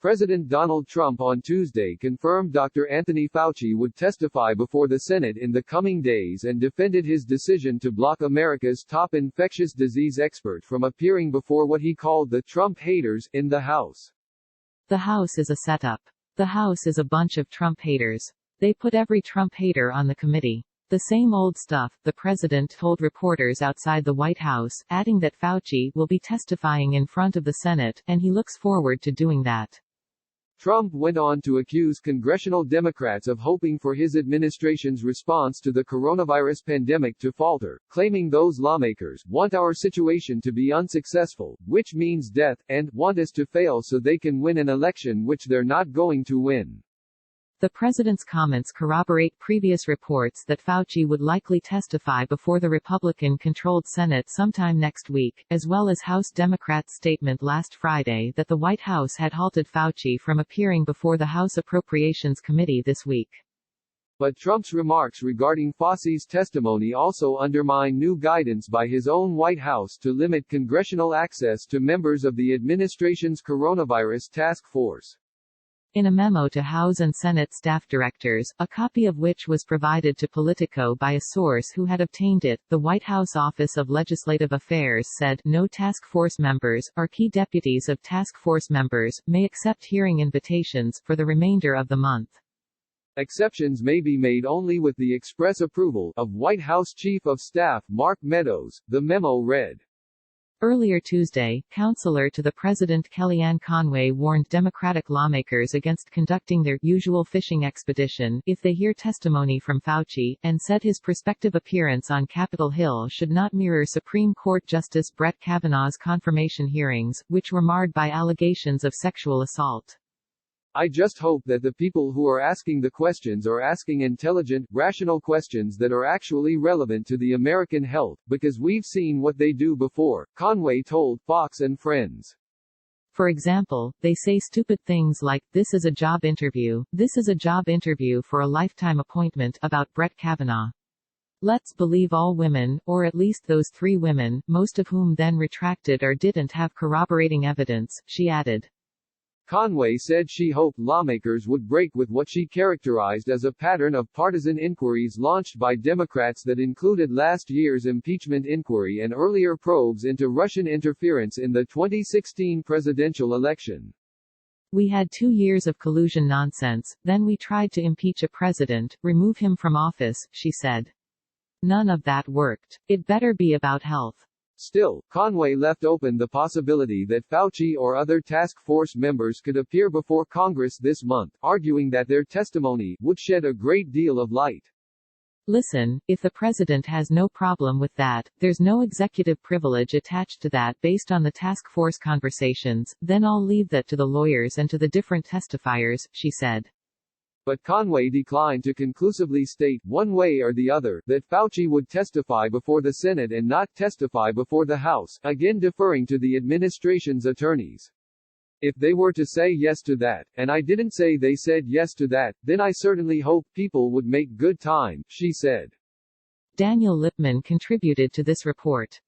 President Donald Trump on Tuesday confirmed Dr. Anthony Fauci would testify before the Senate in the coming days and defended his decision to block America's top infectious disease expert from appearing before what he called the Trump haters in the House. The House is a setup. The House is a bunch of Trump haters. They put every Trump hater on the committee. The same old stuff, the president told reporters outside the White House, adding that Fauci will be testifying in front of the Senate, and he looks forward to doing that. Trump went on to accuse congressional Democrats of hoping for his administration's response to the coronavirus pandemic to falter, claiming those lawmakers want our situation to be unsuccessful, which means death, and want us to fail so they can win an election which they're not going to win. The president's comments corroborate previous reports that Fauci would likely testify before the Republican-controlled Senate sometime next week, as well as House Democrats' statement last Friday that the White House had halted Fauci from appearing before the House Appropriations Committee this week. But Trump's remarks regarding Fauci's testimony also undermine new guidance by his own White House to limit congressional access to members of the administration's coronavirus task force. In a memo to House and Senate staff directors, a copy of which was provided to Politico by a source who had obtained it, the White House Office of Legislative Affairs said, no task force members, or key deputies of task force members, may accept hearing invitations, for the remainder of the month. Exceptions may be made only with the express approval of White House Chief of Staff Mark Meadows, the memo read. Earlier Tuesday, counselor to the president Kellyanne Conway warned Democratic lawmakers against conducting their usual fishing expedition if they hear testimony from Fauci, and said his prospective appearance on Capitol Hill should not mirror Supreme Court Justice Brett Kavanaugh's confirmation hearings, which were marred by allegations of sexual assault. I just hope that the people who are asking the questions are asking intelligent, rational questions that are actually relevant to the American health, because we've seen what they do before, Conway told Fox and Friends. For example, they say stupid things like, this is a job interview for a lifetime appointment, about Brett Kavanaugh. Let's believe all women, or at least those 3 women, most of whom then retracted or didn't have corroborating evidence, she added. Conway said she hoped lawmakers would break with what she characterized as a pattern of partisan inquiries launched by Democrats that included last year's impeachment inquiry and earlier probes into Russian interference in the 2016 presidential election. We had 2 years of collusion nonsense, then we tried to impeach a president, remove him from office, she said. None of that worked. It better be about health. Still, Conway left open the possibility that Fauci or other task force members could appear before Congress this month, arguing that their testimony would shed a great deal of light. Listen, if the president has no problem with that, there's no executive privilege attached to that based on the task force conversations, then I'll leave that to the lawyers and to the different testifiers, she said. But Conway declined to conclusively state, one way or the other, that Fauci would testify before the Senate and not testify before the House, again deferring to the administration's attorneys. If they were to say yes to that, and I didn't say they said yes to that, then I certainly hope people would make good time, she said. Daniel Lippman contributed to this report.